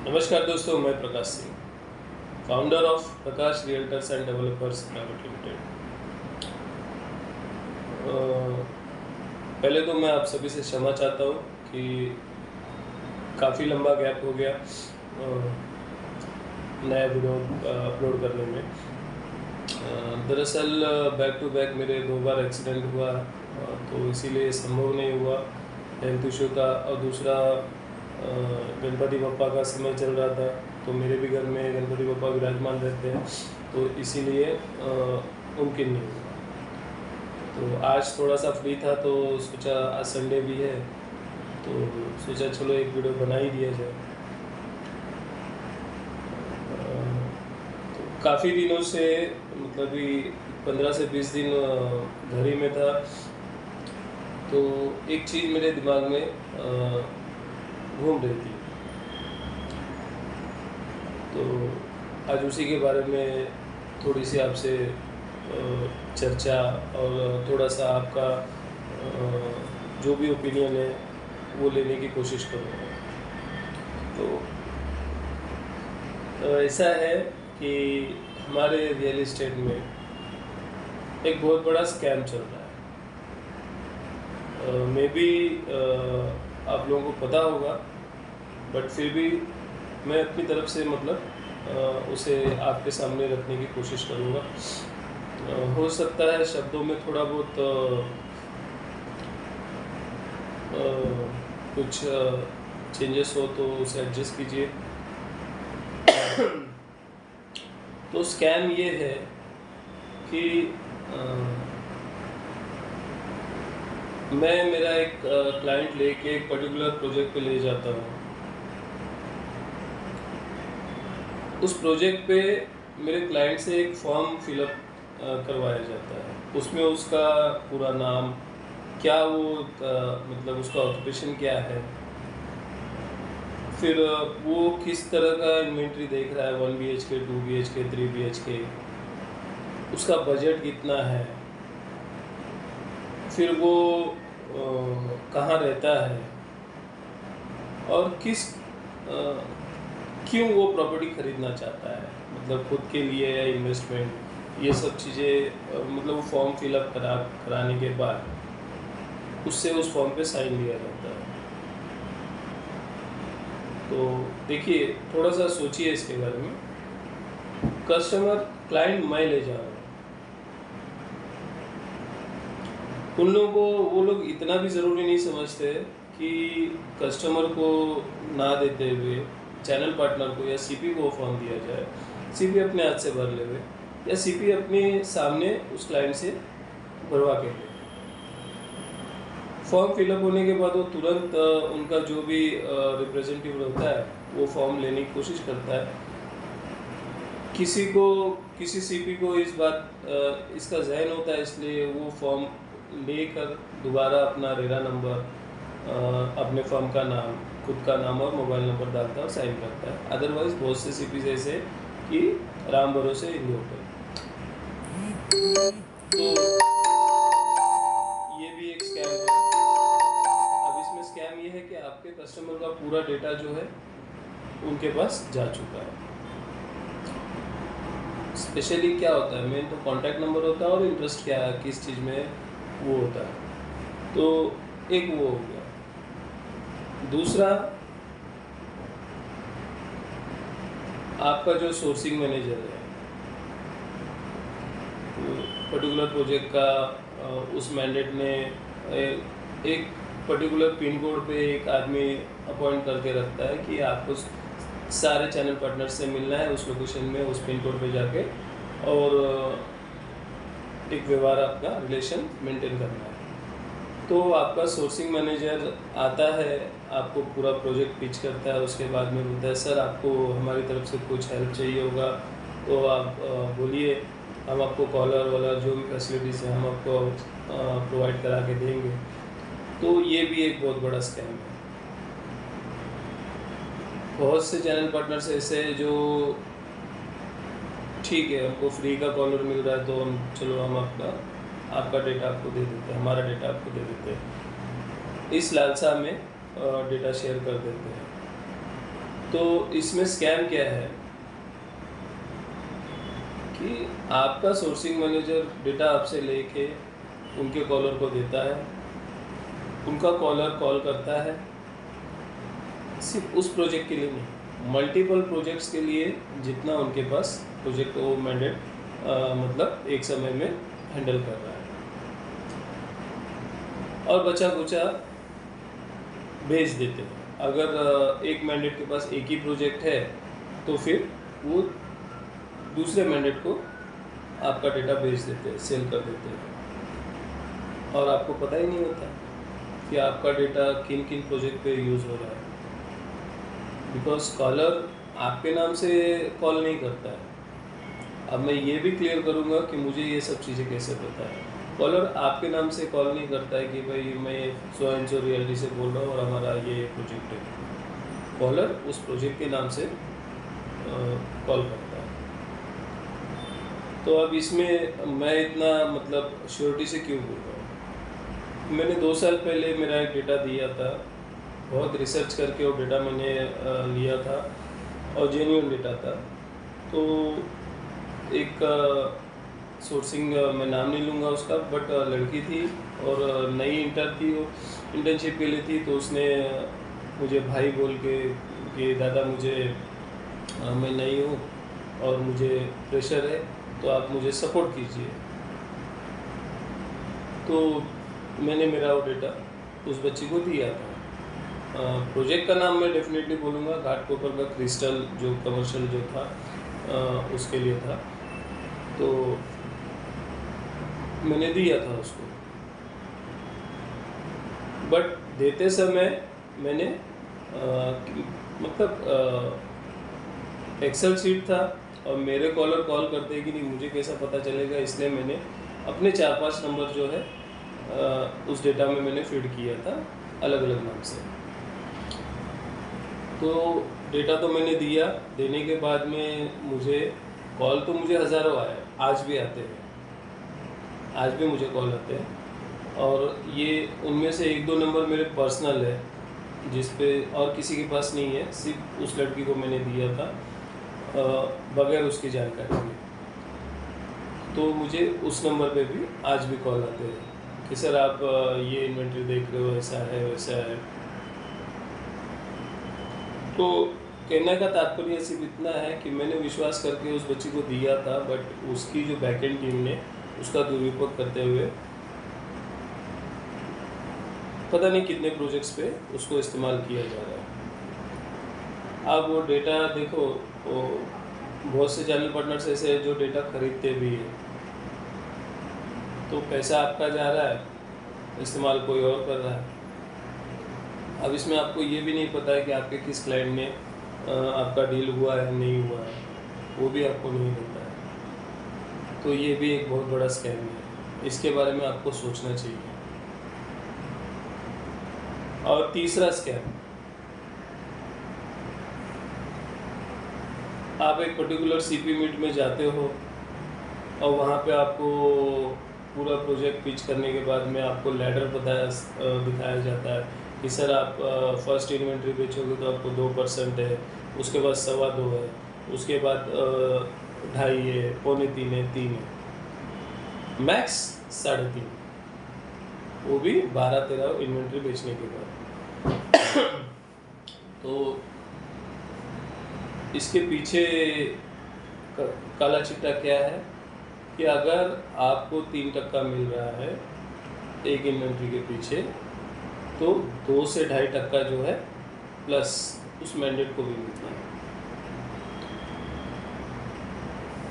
नमस्कार दोस्तों, मैं Prakash Singh, founder of Prakash realtors and developers private limited. पहले तो मैं आप सभी से क्षमा चाहता हूँ कि काफ़ी लंबा गैप हो गया नया वीडियो अपलोड करने में। दरअसल बैक टू बैक मेरे 2 बार एक्सीडेंट हुआ, तो इसीलिए संभव नहीं हुआ। हेल्थ इशू था और दूसरा गणपति बप्पा का समय चल रहा था, तो मेरे भी घर में गणपति बप्पा विराजमान रहते हैं, तो इसीलिए मुमकिन नहीं हुआ। तो आज थोड़ा सा फ्री था तो सोचा आज संडे भी है, तो सोचा चलो एक वीडियो बना ही दिया जाए। तो काफ़ी दिनों से मतलब कि 15 से 20 दिन घर ही में था, तो एक चीज़ मेरे दिमाग में घूम रही थी, तो आज उसी के बारे में थोड़ी सी आपसे चर्चा और थोड़ा सा आपका जो भी ओपिनियन है वो लेने की कोशिश करूँगा। तो ऐसा है कि हमारे रियल एस्टेट में एक बहुत बड़ा स्कैम चल रहा है। मे बी आप लोगों को पता होगा, बट फिर भी मैं अपनी तरफ से मतलब उसे आपके सामने रखने की कोशिश करूँगा। हो सकता है शब्दों में थोड़ा बहुत कुछ चेंजेस हो तो उसे एडजस्ट कीजिए। तो स्कैम ये है कि मैं मेरा एक क्लाइंट लेके एक पर्टिकुलर प्रोजेक्ट पे ले जाता हूँ। उस प्रोजेक्ट पे मेरे क्लाइंट से एक फॉर्म फिलअप करवाया जाता है। उसमें उसका पूरा नाम क्या, वो मतलब उसका ऑक्यूपेशन क्या है, फिर वो किस तरह का इन्वेंट्री देख रहा है, 1 BHK, 2 BHK, 3 BHK, उसका बजट कितना है, फिर वो कहाँ रहता है और क्यों वो प्रॉपर्टी खरीदना चाहता है, मतलब खुद के लिए या इन्वेस्टमेंट, ये सब चीज़ें मतलब वो फॉर्म फिलअप कराने के बाद उससे उस फॉर्म पे साइन लिया जाता है। तो देखिए, थोड़ा सा सोचिए इसके बारे में। कस्टमर क्लाइंट मैं ले जा रहा हूँ, उन लोगों को वो लोग इतना भी ज़रूरी नहीं समझते कि कस्टमर को ना देते हुए चैनल पार्टनर को या सीपी को फॉर्म दिया जाए, सीपी अपने हाथ से भर लेवे या सीपी अपने सामने उस क्लाइंट से भरवा के ले। फॉर्म फिलअप होने के बाद वो तुरंत उनका जो भी रिप्रेजेंटेटिव होता है वो फॉर्म लेने की कोशिश करता है। किसी सीपी को इसका जहन होता है, इसलिए वो फॉर्म लेकर दोबारा अपना रेरा नंबर, अपने फर्म का नाम, खुद का नाम और मोबाइल नंबर डालता है और साइन करता है। अदरवाइज बहुत से सीपी ऐसे कि राम भरोसे हिंदू होते हैं। तो ये भी एक स्कैम है। अब इसमें स्कैम ये है कि आपके कस्टमर का पूरा डेटा जो है उनके पास जा चुका है। स्पेशली क्या होता है, मेन तो कॉन्टैक्ट नंबर होता है और इंटरेस्ट क्या है, किस चीज़ में वो होता है। तो एक वो हो गया। दूसरा, आपका जो सोर्सिंग मैनेजर है पर्टिकुलर प्रोजेक्ट का, उस मैंडेट ने एक पर्टिकुलर पिन कोड पे एक आदमी अपॉइंट करके रखता है कि आपको सारे चैनल पार्टनर से मिलना है उस लोकेशन में, उस पिन कोड पे जाके, और एक व्यवहार, आपका रिलेशन मेंटेन करना है। तो आपका सोर्सिंग मैनेजर आता है, आपको पूरा प्रोजेक्ट पिच करता है, उसके बाद में बोलता है सर आपको हमारी तरफ से कुछ हेल्प चाहिए होगा तो आप बोलिए, हम आपको कॉलर वालर जो भी फैसिलिटीज़ हैं हम आपको प्रोवाइड करा के देंगे। तो ये भी एक बहुत बड़ा स्कैम है। बहुत से चैनल पार्टनर्स ऐसे हैं जो ठीक है, हमको फ्री का कॉलर मिल रहा है तो हम आपका डेटा आपको दे देते हैं, हमारा डेटा आपको दे देते हैं, इस लालसा में डेटा शेयर कर देते हैं। तो इसमें स्कैम क्या है कि आपका सोर्सिंग मैनेजर डेटा आपसे लेके उनके कॉलर को देता है, उनका कॉलर कॉल करता है, सिर्फ उस प्रोजेक्ट के लिए नहीं, मल्टीपल प्रोजेक्ट्स के लिए जितना उनके पास प्रोजेक्ट वो मैंडेट मतलब एक समय में हैंडल कर रहा है, और बचा कुचा भेज देते हैं। अगर एक मैंडेट के पास एक ही प्रोजेक्ट है तो फिर वो दूसरे मैंडेट को आपका डेटा भेज देते हैं, सेल कर देते हैं, और आपको पता ही नहीं होता कि आपका डेटा किन किन प्रोजेक्ट पे यूज़ हो रहा है, बिकॉज कॉलर आपके नाम से कॉल नहीं करता है। अब मैं ये भी क्लियर करूँगा कि मुझे ये सब चीज़ें कैसे पता है। कॉलर आपके नाम से कॉल नहीं करता है कि भाई मैं सो एंड सो रियलिटी से बोल रहा हूँ और हमारा ये प्रोजेक्ट है। कॉलर उस प्रोजेक्ट के नाम से कॉल करता है। तो अब इसमें मैं इतना मतलब श्योरिटी से क्यों बोल रहा हूँ? मैंने 2 साल पहले मेरा एक डेटा दिया था, बहुत रिसर्च करके वो डेटा मैंने लिया था और जेन्युइन डेटा था। तो एक सोर्सिंग मैं नाम नहीं लूँगा उसका, बट लड़की थी और नई इंटर थी, वो इंटर्नशिप के लिए थी। तो उसने मुझे भाई बोल के कि दादा मुझे मैं नई हूँ और मुझे प्रेशर है, तो आप मुझे सपोर्ट कीजिए। तो मैंने मेरा वो डेटा उस बच्ची को दिया था। प्रोजेक्ट का नाम मैं डेफिनेटली बोलूँगा, घाटकोपर का क्रिस्टल जो कमर्शियल जो था उसके लिए था। तो मैंने दिया था उसको, बट देते समय मैंने मतलब एक्सेल शीट था और मेरे कॉलर कॉल करते हैं कि नहीं, मुझे कैसा पता चलेगा, इसलिए मैंने अपने 4-5 नंबर जो है उस डेटा में मैंने फीड किया था अलग अलग नाम से। तो डेटा तो मैंने दिया, देने के बाद में मुझे कॉल तो मुझे हज़ारों आए, आज भी आते हैं, आज भी मुझे कॉल आते हैं। और ये उनमें से 1-2 नंबर मेरे पर्सनल है जिस पे और किसी के पास नहीं है, सिर्फ उस लड़की को मैंने दिया था बगैर उसकी जानकारी के। तो मुझे उस नंबर पे भी आज भी कॉल आते हैं कि सर आप ये इन्वेंट्री देख रहे हो, ऐसा है वैसा है। तो कहने का तात्पर्य सिर्फ इतना है कि मैंने विश्वास करके उस बच्ची को दिया था, बट उसकी जो बैकएंड टीम ने उसका दुरुपयोग करते हुए पता नहीं कितने प्रोजेक्ट्स पे उसको इस्तेमाल किया जा रहा है। अब वो डेटा देखो, वो बहुत से चैनल पार्टनर्स ऐसे हैं जो डेटा खरीदते भी हैं, तो पैसा आपका जा रहा है, इस्तेमाल कोई और कर रहा है। अब इसमें आपको ये भी नहीं पता है कि आपके किस क्लाइंट ने आपका डील हुआ है नहीं हुआ है, वो भी आपको नहीं पता है। तो ये भी एक बहुत बड़ा स्कैम है, इसके बारे में आपको सोचना चाहिए। और तीसरा स्कैम, आप एक पर्टिकुलर सीपी मीट में जाते हो और वहाँ पे आपको पूरा प्रोजेक्ट पिच करने के बाद में आपको लैडर दिखाया जाता है कि सर आप फर्स्ट इन्वेंट्री बेचोगे तो आपको 2% है, उसके बाद 2.25 है, उसके बाद 2.5 है, 2.25 है, 3 है, मैक्स 3.5, वो भी 12-13 इन्वेंट्री बेचने के बाद। तो इसके पीछे काला चिट्टा क्या है कि अगर आपको 3% मिल रहा है एक इन्वेंट्री के पीछे, तो 2 से 2.5% जो है प्लस उस मैंडेट को भी मिलता है।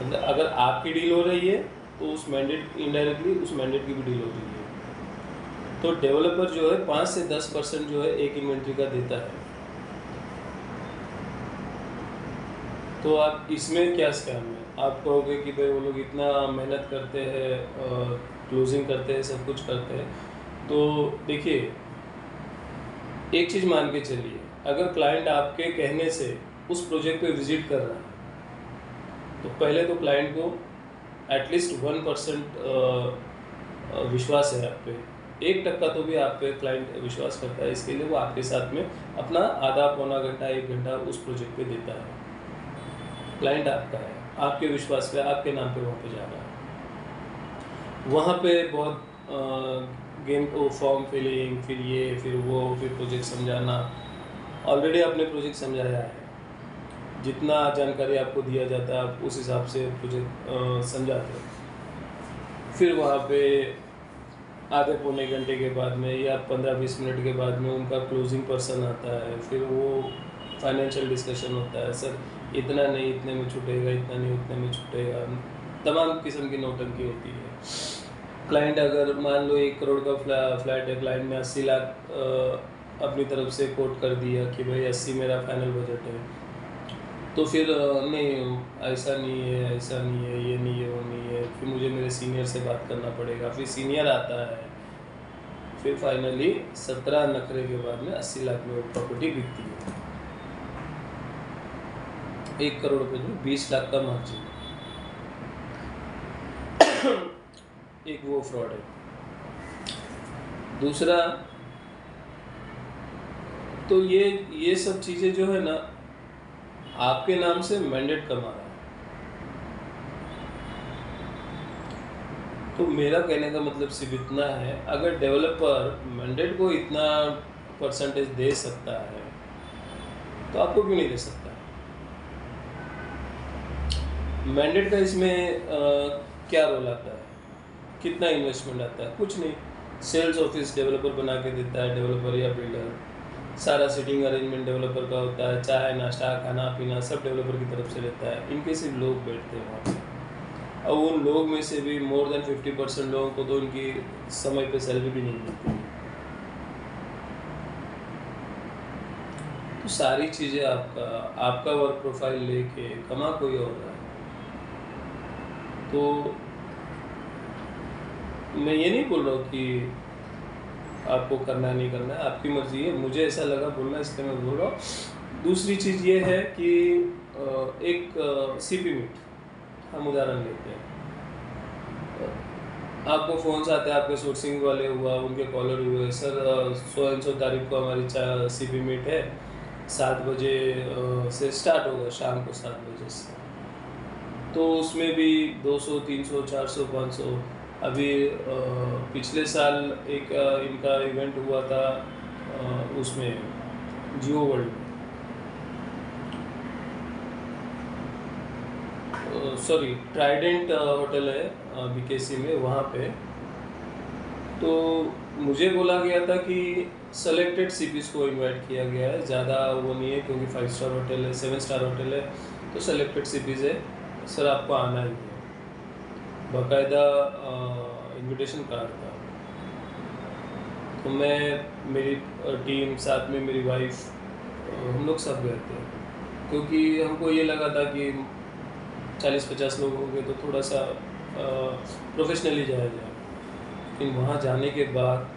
मतलब अगर आपकी डील हो रही है तो उस मैंडेट इनडायरेक्टली उस मैंडेट की भी डील हो रही है। तो डेवलपर जो है 5 से 10% जो है एक इन्वेंट्री का देता है। तो आप इसमें क्या स्कैम है? आप कहोगे कि भाई वो लोग इतना मेहनत करते हैं, क्लोजिंग करते हैं, सब कुछ करते हैं। तो देखिए, एक चीज़ मान के चलिए, अगर क्लाइंट आपके कहने से उस प्रोजेक्ट पे विजिट कर रहा है तो पहले तो क्लाइंट को एटलीस्ट 1% विश्वास है आप पे 1% तो भी आप पे क्लाइंट विश्वास करता है, इसके लिए वो आपके साथ में अपना आधा पौना घंटा 1 घंटा उस प्रोजेक्ट पे देता है। क्लाइंट आपका है, आपके विश्वास पे, आपके नाम पे वहाँ पे जा रहा है। वहाँ पे बहुत गेम को फॉर्म फिलिंग, फिर ये फिर वो, फिर प्रोजेक्ट समझाना। ऑलरेडी आपने प्रोजेक्ट समझाया है, जितना जानकारी आपको दिया जाता है आप उस हिसाब से प्रोजेक्ट समझाते हो। फिर वहाँ पे आधे पौने घंटे के बाद में या 15-20 मिनट के बाद में उनका क्लोजिंग पर्सन आता है, फिर वो फाइनेंशियल डिस्कशन होता है, सर इतना नहीं, इतने में छूटेगा, इतना नहीं, उतने में छूटेगा, तमाम किस्म की नौटंकी होती है। क्लाइंट अगर मान लो 1 करोड़ का फ्लैट है, क्लाइंट ने 80 लाख अपनी तरफ से कोट कर दिया कि भाई 80 मेरा फाइनल बजट है, तो फिर नहीं ऐसा नहीं है, ऐसा नहीं है, ये नहीं है, वो नहीं है, फिर मुझे मेरे सीनियर से बात करना पड़ेगा, फिर सीनियर आता है, फिर फाइनली 17 नखरे के बाद में 80 लाख में वो प्रॉपर्टी बिकती है। 1 करोड़ पे जो 20 लाख का मार्जिन, एक वो फ्रॉड है। दूसरा तो ये सब चीज़ें जो है ना, आपके नाम से मैंडेट कमा रहा है। तो मेरा कहने का मतलब सिर्फ इतना है, अगर डेवलपर मैंडेट को इतना परसेंटेज दे सकता है तो आपको क्यों नहीं दे सकता? मैंडेट का इसमें क्या रोल आता है, कितना इन्वेस्टमेंट आता है? कुछ नहीं। सेल्स ऑफिस डेवलपर बना के देता है, डेवलपर या बिल्डर। सारा सीटिंग अरेंजमेंट डेवलपर का होता है, चाय नाश्ता खाना पीना सब डेवलपर की तरफ से रहता है। इनके सिर्फ लोग बैठते हैं वहाँ पे, और उन लोग में से भी मोर देन 50% लोगों को तो उनकी समय पे सैलरी भी नहीं मिलती। तो सारी चीज़ें आपका वर्क प्रोफाइल लेके कमा कोई और रहा है। तो मैं ये नहीं बोल रहा हूँ कि आपको करना है नहीं करना है, आपकी मर्जी है, मुझे ऐसा लगा बोलना इसलिए मैं बोल रहा हूँ। दूसरी चीज़ ये है कि एक सीपी मीट हम उदाहरण लेते हैं। आपको फ़ोन्स आते हैं, आपके सोर्सिंग वाले हुआ, उनके कॉलर हुए, सर सो एंड सो तारीख को हमारी सीपी मीट है, 7 बजे से स्टार्ट होगा, शाम को 7 बजे से। तो उसमें भी 200 300 400 500। अभी पिछले साल एक इनका इवेंट हुआ था उसमें जियो वर्ल्ड में, सॉरी ट्राइडेंट होटल है बीकेसी में, वहाँ पे तो मुझे बोला गया था कि सेलेक्टेड सीपीज को इनवाइट किया गया है, ज़्यादा वो नहीं है क्योंकि 5 स्टार होटल है, 7 स्टार होटल है, तो सेलेक्टेड सीपीज है, सर आपको आना ही है। बाकायदा इनविटेशन कार्ड था। तो मैं, मेरी टीम, साथ में मेरी वाइफ, हम लोग सब गए थे, क्योंकि हमको ये लगा था कि 40-50 लोग होंगे तो थोड़ा सा प्रोफेशनली जाया जाए। लेकिन वहाँ जाने के बाद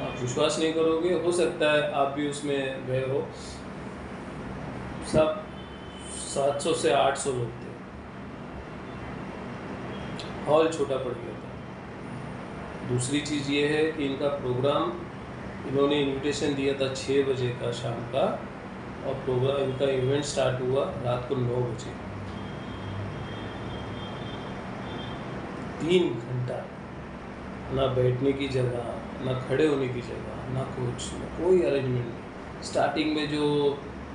आप विश्वास नहीं करोगे, हो सकता है आप भी उसमें गए हो, सब 700 से 800 लोग थे, हॉल छोटा पड़ गया था। दूसरी चीज़ ये है कि इनका प्रोग्राम, इन्होंने इनविटेशन दिया था 6 बजे का शाम का, और प्रोग्राम इनका इवेंट स्टार्ट हुआ रात को 9 बजे। 3 घंटा ना बैठने की जगह, ना खड़े होने की जगह, ना कुछ, ना कोई अरेंजमेंट नहीं। स्टार्टिंग में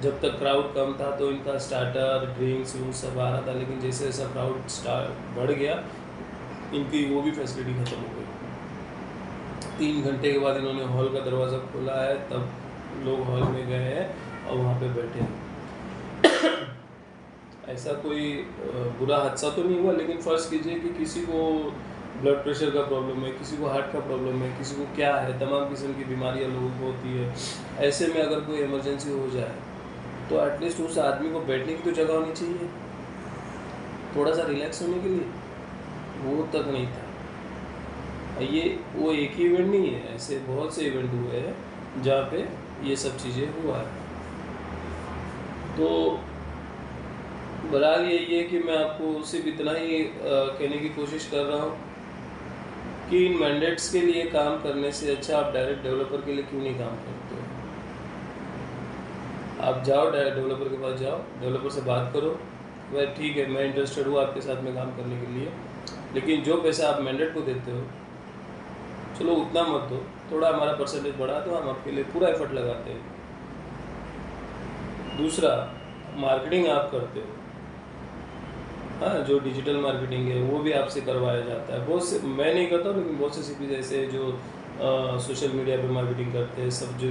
जब तक क्राउड कम था तो इनका स्टार्टर ड्रिंक्स वो सब आ रहा था, लेकिन जैसे जैसा क्राउड बढ़ गया इनकी वो भी फैसिलिटी ख़त्म हो गई। 3 घंटे के बाद इन्होंने हॉल का दरवाज़ा खोला है, तब लोग हॉल में गए हैं और वहाँ पे बैठे हैं। ऐसा कोई बुरा हादसा तो नहीं हुआ, लेकिन फ़र्ज़ कीजिए कि किसी को ब्लड प्रेशर का प्रॉब्लम है, किसी को हार्ट का प्रॉब्लम है, किसी को क्या है, तमाम किस्म की बीमारियां लोगों को होती है। ऐसे में अगर कोई इमरजेंसी हो जाए तो एटलीस्ट उस आदमी को बैठने की तो जगह होनी चाहिए, थोड़ा सा रिलैक्स होने के लिए, वो तक नहीं था। ये वो एक ही इवेंट नहीं है, ऐसे बहुत से इवेंट हुए हैं जहाँ पे ये सब चीज़ें हुआ है। तो बहरहाल यही है कि मैं आपको सिर्फ इतना ही कहने की कोशिश कर रहा हूँ कि इन मैंडेट्स के लिए काम करने से अच्छा आप डायरेक्ट डेवलपर के लिए क्यों नहीं काम करते हो? आप जाओ, डायरेक्ट डेवलपर के पास जाओ, डेवलपर से बात करो, भाई ठीक है मैं इंटरेस्टेड हूँ आपके साथ में काम करने के लिए, लेकिन जो पैसा आप मैंडेट को देते हो चलो उतना मत दो, थोड़ा हमारा परसेंटेज बढ़ा दो, हम आपके लिए पूरा एफर्ट लगाते हैं। दूसरा, मार्केटिंग आप करते हो, हाँ, जो डिजिटल मार्केटिंग है वो भी आपसे करवाया जाता है। बहुत से, मैं नहीं करता हूँ, लेकिन बहुत से सीपी ऐसे हैं जो सोशल मीडिया पे मार्केटिंग करते हैं, सब जो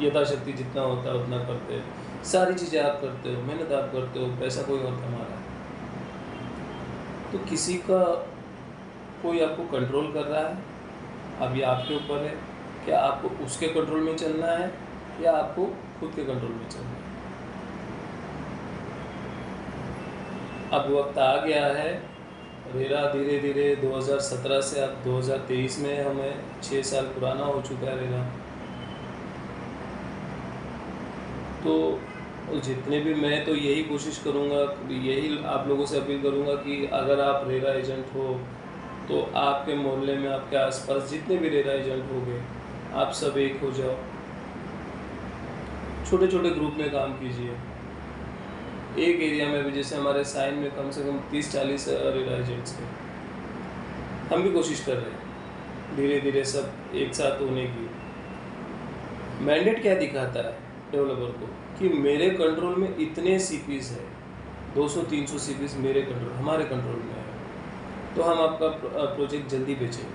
यथाशक्ति जितना होता है उतना करते हैं। सारी चीज़ें आप करते हो, मेहनत आप करते हो, पैसा कोई और कमा रहा है। तो किसी का कोई आपको कंट्रोल कर रहा है, अब ये आपके ऊपर है, क्या आपको उसके कंट्रोल में चलना है या आपको खुद के कंट्रोल में चलना है। अब वक्त आ गया है, रेरा धीरे धीरे 2017 से अब 2023 में हमें 6 साल पुराना हो चुका है रेरा। तो जितने भी, मैं तो यही कोशिश करूँगा, यही आप लोगों से अपील करूँगा कि अगर आप रेरा एजेंट हो तो आपके मोहल्ले में, आपके आसपास जितने भी रेरा एजेंट हो गए, आप सब एक हो जाओ, छोटे छोटे ग्रुप में काम कीजिए। एक एरिया में भी, जैसे हमारे साइन में कम से कम 30-40 रेरा एजेंट्स हैं, हम भी कोशिश कर रहे हैं धीरे धीरे सब एक साथ होने की। मैंडेट क्या दिखाता है डेवलपर को कि मेरे कंट्रोल में इतने सीपीज है, 200-300 सीपीज मेरे कंट्रोल, हमारे कंट्रोल में है, तो हम आपका प्रोजेक्ट जल्दी बेचेंगे।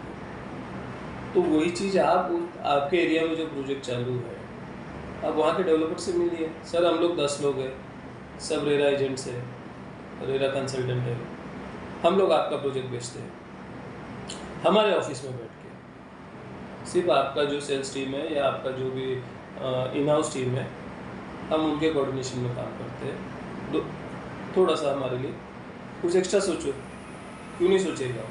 तो वही चीज़ आप आपके एरिया में जो प्रोजेक्ट चालू है, आप वहाँ के डेवलपर से मिलिए। सर हम लोग 10 लोग हैं, सब रेरा एजेंट्स है, रेरा कंसल्टेंट है, हम लोग आपका प्रोजेक्ट बेचते हैं हमारे ऑफिस में बैठ के। सिर्फ आपका जो सेल्स टीम है या आपका जो भी इन हाउस टीम है, हम उनके कोऑर्डिनेशन में काम करते हैं। तो थोड़ा सा हमारे लिए कुछ एक्स्ट्रा सोचो, क्यों नहीं सोचेगा।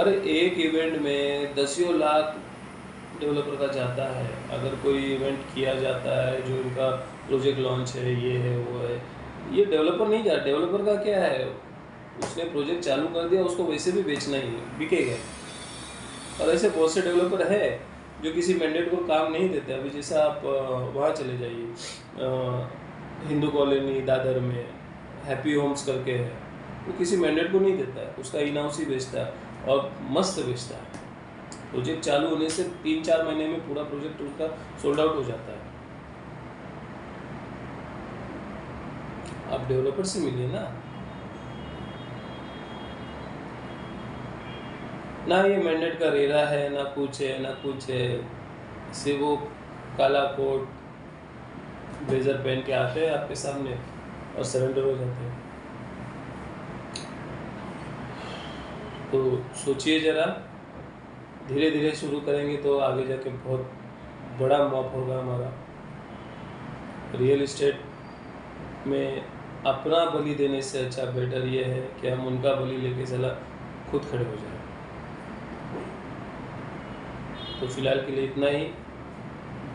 अरे एक इवेंट में 10 लाख डेवलपर का जाता है, अगर कोई इवेंट किया जाता है जो इनका प्रोजेक्ट लॉन्च है, ये है वो है, ये डेवलपर नहीं जा, डेवलपर का क्या है, उसने प्रोजेक्ट चालू कर दिया, उसको वैसे भी बेचना ही है, बिकेगा। और ऐसे बहुत से डेवलपर है जो किसी मैंडेट को काम नहीं देते। अभी जैसे आप वहाँ चले जाइए, हिंदू कॉलोनी दादर में हैप्पी होम्स करके है, वो किसी मैंडेट को नहीं देता है, उसका इन हाउस ही बेचता है और मस्त बेचता है। प्रोजेक्ट चालू होने से 3-4 महीने में पूरा प्रोजेक्ट उसका सोल्ड आउट हो जाता है। आप डेवलपर से मिलिए ना ये मैंडेट का रेरा है, ना कुछ है, सिर्फ वो काला कोट ब्लेजर पहन के आते हैं आपके सामने और सरेंडर हो जाते हैं। तो सोचिए ज़रा, धीरे धीरे शुरू करेंगे तो आगे जाके बहुत बड़ा मॉप होगा हमारा। रियल इस्टेट में अपना बलि देने से अच्छा बेटर ये है कि हम उनका बलि लेके चला खुद खड़े हो जाए। तो फिलहाल के लिए इतना ही।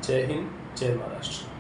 जय हिंद, जय महाराष्ट्र।